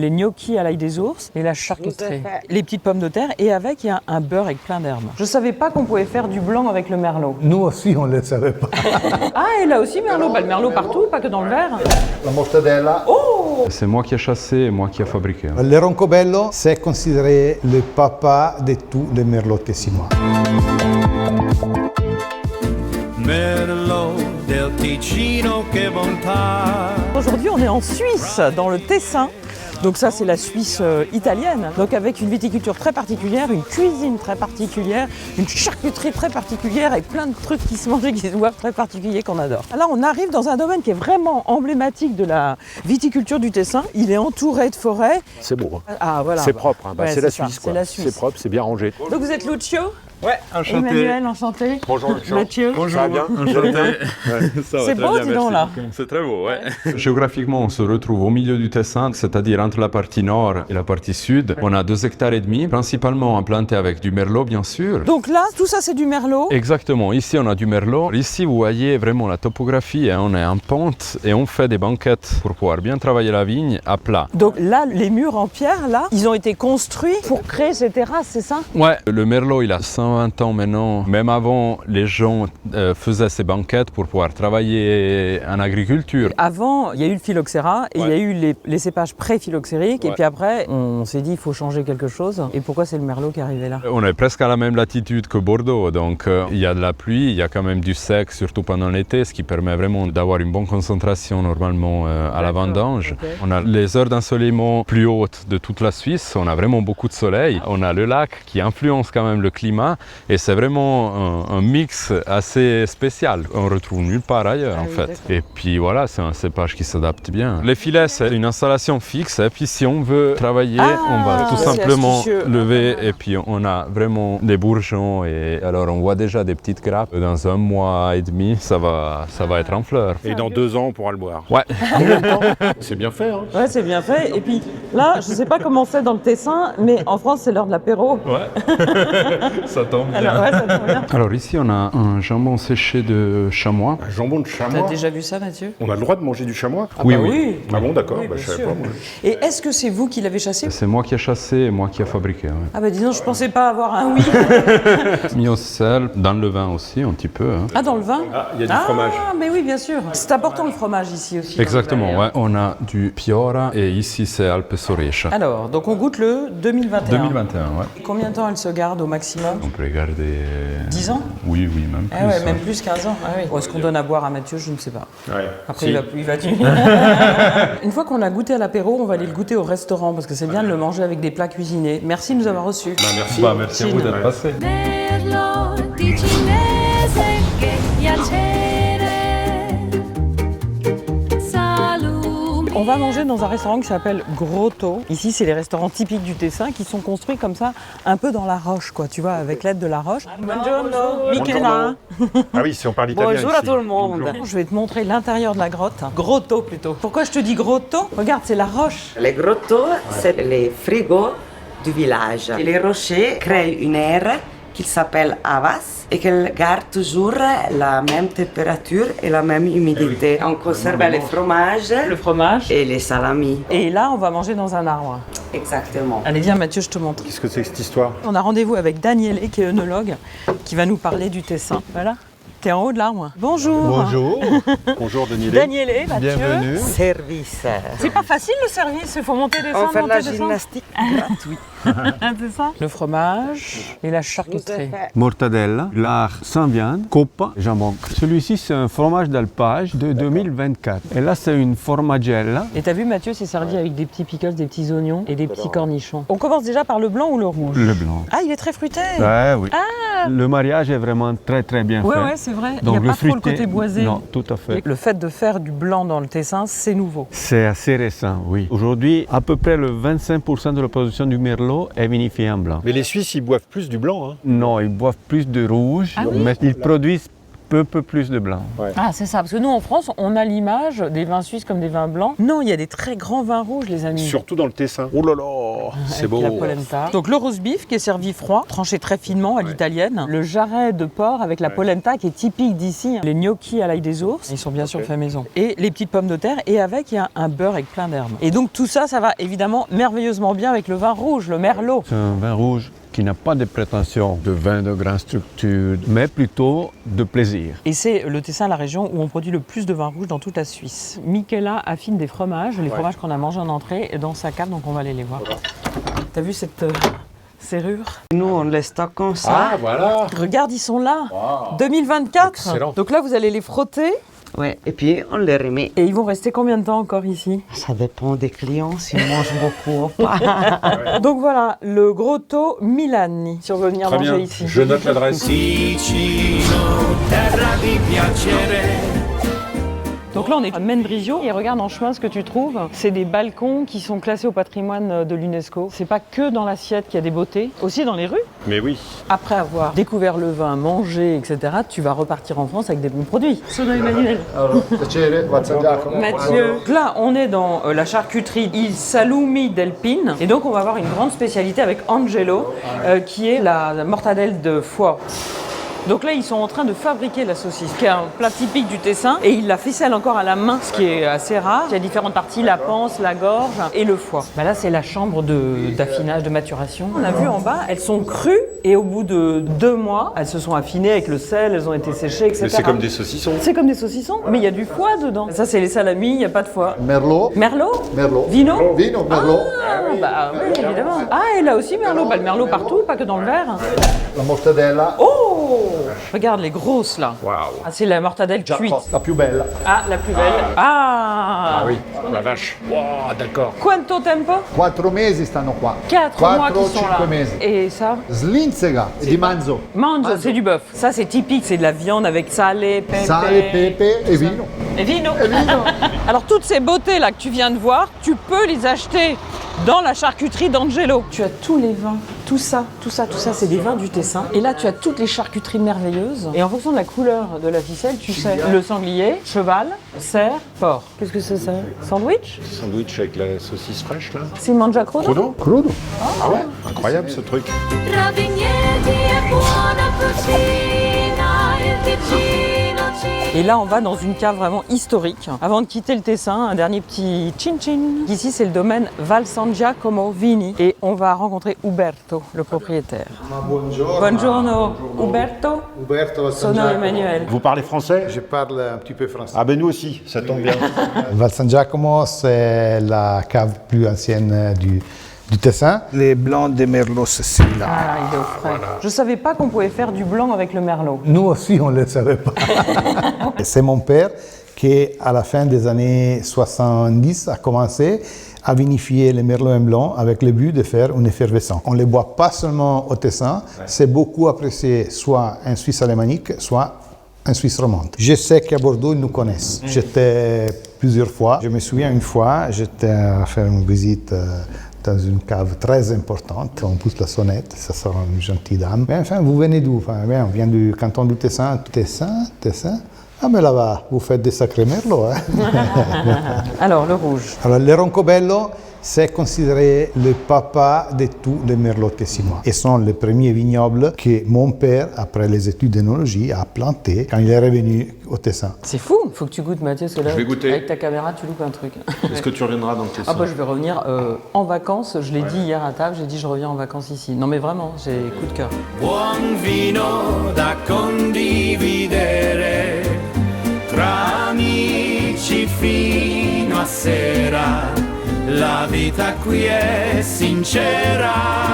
Les gnocchis à l'ail des ours et la charcuterie. Les petites pommes de terre et avec il y a un beurre avec plein d'herbes. Je savais pas qu'on pouvait faire du blanc avec le merlot. Nous aussi, on ne le savait pas. Ah, et là aussi merlot. Bah, le merlot partout, pas que dans le verre. La mortadella. Oh! C'est moi qui ai chassé et moi qui ai fabriqué. Le roncobello, c'est considéré le papa de tous les merlots tessinois. Merlot del Ticino, che bontà. Aujourd'hui, on est en Suisse, dans le Tessin. Donc ça, c'est la Suisse italienne. Donc avec une viticulture très particulière, une cuisine très particulière, une charcuterie très particulière et plein de trucs qui se mangent et qui se boivent très particuliers qu'on adore. Là, on arrive dans un domaine qui est vraiment emblématique de la viticulture du Tessin. Il est entouré de forêts. C'est beau. Hein. Ah voilà. C'est propre. Hein. Bah, Ouais, c'est la ça, Suisse. c'est la Suisse. C'est propre, c'est bien rangé. Donc vous êtes Lucio? Ouais, enchanté. Emmanuel, enchanté. Bonjour Lucio. Mathieu. Ça va bien? C'est beau, dis donc là. C'est très beau, ouais. Géographiquement, on se retrouve au milieu du Tessin, c'est-à-dire entre la partie nord et la partie sud. On a 2,5 hectares, principalement implantés avec du merlot, bien sûr. Donc là, tout ça, c'est du merlot. Exactement, ici on a du merlot. Ici vous voyez vraiment la topographie, hein. On est en pente et on fait des banquettes pour pouvoir bien travailler la vigne à plat. Donc là, les murs en pierre, là, ils ont été construits pour créer ces terrasses, c'est ça? Ouais, le merlot il a 120 ans maintenant. Même avant, les gens faisaient ces banquettes pour pouvoir travailler en agriculture. Avant, il y a eu le phylloxéra et il y a eu les cépages pré-phylloxériques. Et Ouais. puis après, on s'est dit il faut changer quelque chose. Et pourquoi c'est le merlot qui est arrivé là? On est presque à la même latitude que Bordeaux, donc il y a de la pluie, il y a quand même du sec, surtout pendant l'été, ce qui permet vraiment d'avoir une bonne concentration normalement à la vendange. Ok. On a les heures d'ensoleillement plus hautes de toute la Suisse, on a vraiment beaucoup de soleil. On a le lac qui influence quand même le climat et c'est vraiment un mix assez spécial. On retrouve nulle part ailleurs en fait. d'accord. Et puis voilà, c'est un cépage qui s'adapte bien. Les filets, c'est une installation fixe et puis si on veut travailler, on va tout c'est simplement astucieux. lever et puis on a vraiment des bourgeons et alors on voit déjà des petites grappes. Dans 1 mois et demi, ça va être en fleurs. Et dans 2 ans, on pourra le boire. Ouais. C'est bien fait. Hein. Ouais, c'est bien fait. Et puis là, je sais pas comment c'est dans le Tessin, mais en France, c'est l'heure de l'apéro. Ouais. Ça tombe bien. Alors, ouais, ça tombe bien. Alors ici, on a un jambon séché de chamois. Un jambon de T'as chamois. déjà vu ça, Mathieu? On a le droit de manger du chamois? Oui, bah oui. Ah bon, d'accord. Oui, Bah, bien je savais sûr. pas, moi. Et est-ce que c'est vous qui l'avez chassé? C'est moi qui ai chassé et moi qui ai fabriqué. Ouais. Ah bah disons, je pensais pas avoir un oui. Mis au sel, dans le vin aussi, un petit peu. Hein. Ah, dans le vin? Ah, il y a du fromage. Ah, mais oui, bien sûr. C'est important le fromage ici aussi. Exactement, ouais. On a du Piora et ici c'est Alpe Sorèche. Alors, donc on goûte le 2021. 2021, ouais. Combien de temps elle se garde au maximum? On peut regarder. 10 ans? Oui, même plus. Ah ouais, hein. même plus 15 ans. Ah oui. Ou est-ce qu'on donne à boire à Mathieu? Je ne sais pas. Ouais. Après, Si. il va tuer. Une fois qu'on a goûté à l'apéro, on va aller le goûter au restaurant parce que c'est bien de le manger avec des plats cuisinés. Merci de nous avoir reçus. Merci. Bah, merci à vous d'être passé. Merlot ticinese che piacere. Salumi. On va manger dans un restaurant qui s'appelle Grotto. Ici, c'est les restaurants typiques du Tessin qui sont construits comme ça, un peu dans la roche, quoi, tu vois, avec l'aide de la roche. Buongiorno, Michela. Ah oui, si on parle italien Bonjour à ici. tout le monde. Je vais te montrer l'intérieur de la grotte. Grotto plutôt. Pourquoi je te dis grotto? Regarde, c'est la roche. Les grottos, c'est les frigos du village. Et les rochers créent une aire qui s'appelle Havas et qu'elle garde toujours la même température et la même humidité. On conserve les fromages Le fromage. et les salamis. Et là, on va manger dans un arbre. Exactement. Allez, viens Mathieu, je te montre. Qu'est-ce que c'est que cette histoire? On a rendez-vous avec Daniele, qui est œnologue, qui va nous parler du Tessin. Voilà. T'es en haut de l'arbre. Bonjour. Bonjour. Bonjour Denis. Daniele, Mathieu. Bienvenue. Service. C'est pas facile le service, il faut monter, descendre, On fait monter, la descendre. gymnastique gratuite. C'est ça? Le fromage et la charcuterie. Mortadella, lard sans viande, coppa, jambon. Celui-ci, c'est un fromage d'alpage de 2024. Et là, c'est une formagella. Et t'as vu Mathieu, c'est servi avec des petits pickles, des petits oignons et des petits cornichons. On commence déjà par le blanc ou le rouge? Le blanc. Ah, il est très fruité. Ouais, oui. Le mariage est vraiment très très bien Ouais, fait. ouais, c'est vrai. Donc il n'y a pas trop le fruité, côté boisé. non, tout à fait. Le fait de faire du blanc dans le Tessin, c'est nouveau. C'est assez récent, oui. Aujourd'hui, à peu près le 25% de la production du merlot est vinifié en blanc. Mais les Suisses, ils boivent plus du blanc. Hein. Non, ils boivent plus de rouge, Ah oui? mais ils produisent peu plus de blanc. Ah, c'est ça. Parce que nous, en France, on a l'image des vins suisses comme des vins blancs. Non, il y a des très grands vins rouges, les amis. Surtout dans le Tessin. Oh là là. c'est avec beau. la polenta. Donc le roast beef qui est servi froid, tranché très finement à l'italienne. Le jarret de porc avec la polenta qui est typique d'ici. Les gnocchis à l'ail des ours, ils sont bien sûr faits maison. Et les petites pommes de terre. Et avec, il y a un beurre avec plein d'herbes. Et donc tout ça, ça va évidemment merveilleusement bien avec le vin rouge, le merlot. C'est un vin rouge qui n'a pas de prétention de vin de grande structure, mais plutôt de plaisir. Et c'est le Tessin, la région où on produit le plus de vin rouge dans toute la Suisse. Michela affine des fromages, les fromages qu'on a mangés en entrée, dans sa cave, donc on va aller les voir. T'as vu cette serrure? Nous, on les stocke comme ça. Ah, voilà. Regarde, ils sont là. 2024. Excellent. Donc là, vous allez les frotter. Ouais. Et puis, on les remet. Et ils vont rester combien de temps encore ici? Ça dépend des clients, s'ils mangent beaucoup ou pas. Donc voilà, le Grotto Milani, si on veut venir Très manger bien. ici. Je note l'adresse. Ticino, terra di piacere. Donc là, on est à Mendrisio et regarde en chemin ce que tu trouves. C'est des balcons qui sont classés au patrimoine de l'UNESCO. C'est pas que dans l'assiette qu'il y a des beautés, aussi dans les rues. Mais oui. Après avoir découvert le vin, mangé, etc., tu vas repartir en France avec des bons produits. Sono Emmanuel. Mathieu. Donc là, on est dans la charcuterie Il Salumi del Pin. Et donc, on va avoir une grande spécialité avec Angelo, qui est la mortadelle de foie. Donc là, ils sont en train de fabriquer la saucisse, qui est un plat typique du Tessin, et ils la ficellent encore à la main, ce qui est assez rare. Il y a différentes parties, la panse, la gorge et le foie. Bah là, c'est la chambre d'affinage, de maturation. On a vu en bas, elles sont crues, et au bout de 2 mois, elles se sont affinées avec le sel, elles ont été séchées, etc. Mais c'est comme des saucissons. C'est comme des saucissons, mais il y a du foie dedans. Ça, c'est les salamis, il n'y a pas de foie. Merlot. Merlot? Merlot. Vino? Vino, Merlot. Bah oui, évidemment. Ah, et là aussi Merlot. Bah, le Merlot partout, pas que dans le verre. La mortadella. Oh! Regarde les grosses là. Waouh. Ah, c'est la mortadelle cuite. La più bella. Ah, la plus belle. Ah, Ah oui, la vache. Wow, d'accord. Quanto tempo? 4 mesi stanno qua. 4 mois 4 qui o sont là. 5 mesi. Et ça? Slinzega di manzo. Manzo, c'est du bœuf. Ça, c'est typique, c'est de la viande avec salé, pepe. Sale, pepe e vino. Et vino. E vino. Alors, toutes ces beautés là que tu viens de voir, tu peux les acheter dans la charcuterie d'Angelo. Tu as tous les vins, tout ça, c'est des vins du Tessin. Et là, tu as toutes les charcuteries merveilleuses. Et en fonction de la couleur de la ficelle, tu sais le sanglier, cheval, cerf, porc. Qu'est-ce que c'est ça? Sandwich? Sandwich avec la saucisse fraîche là. Si mangia crudo? Crudo. Crudo. Ah ouais, incroyable ce truc. Tra vigneti e buona cucina, il Ticino ci Et là, on va dans une cave vraiment historique. Avant de quitter le Tessin, un dernier petit chin-chin. Ici, c'est le domaine Val San Giacomo Vini. Et on va rencontrer Uberto, le propriétaire. Buongiorno, Uberto. Uberto Sono Emmanuel. Vous parlez français? Je parle un petit peu français. Ah ben nous aussi, ça tombe bien. Val San Giacomo, c'est la cave plus ancienne du Tessin. Les blancs de Merlot, c'est celui-là. Ah, il est au frais. Je savais pas qu'on pouvait faire du blanc avec le merlot. Nous aussi, on ne le savait pas. Et c'est mon père qui, à la fin des années 70, a commencé à vinifier les merlots en blanc avec le but de faire une effervescence. On ne les boit pas seulement au Tessin, c'est beaucoup apprécié soit en Suisse alémanique, soit en Suisse romande. Je sais qu'à Bordeaux, ils nous connaissent. J'étais plusieurs fois. Je me souviens une fois, j'étais à faire une visite dans une cave très importante. On pousse la sonnette, ça sera une gentille dame. Mais enfin, vous venez d'où? Enfin, bien, on vient du canton du Tessin. Tessin. Ah mais là-bas, vous faites des sacrés merlots. Hein? Alors, le rouge. Alors, le Roncobello, c'est considéré le papa de tous les merlots tessinois. Et sont les premiers vignobles que mon père, après les études d'œnologie, a plantés quand il est revenu au Tessin. C'est fou. Faut que tu goûtes, Mathieu, parce que là, Je vais goûter. avec ta caméra, tu loupes un truc. Est-ce que tu reviendras dans le Tessin? Ah bah je vais revenir en vacances, je l'ai dit hier à table, j'ai dit je reviens en vacances ici. Non mais vraiment, j'ai coup de cœur. Buon vino da condividere tra amici fino a sera. La vita qui è sincera.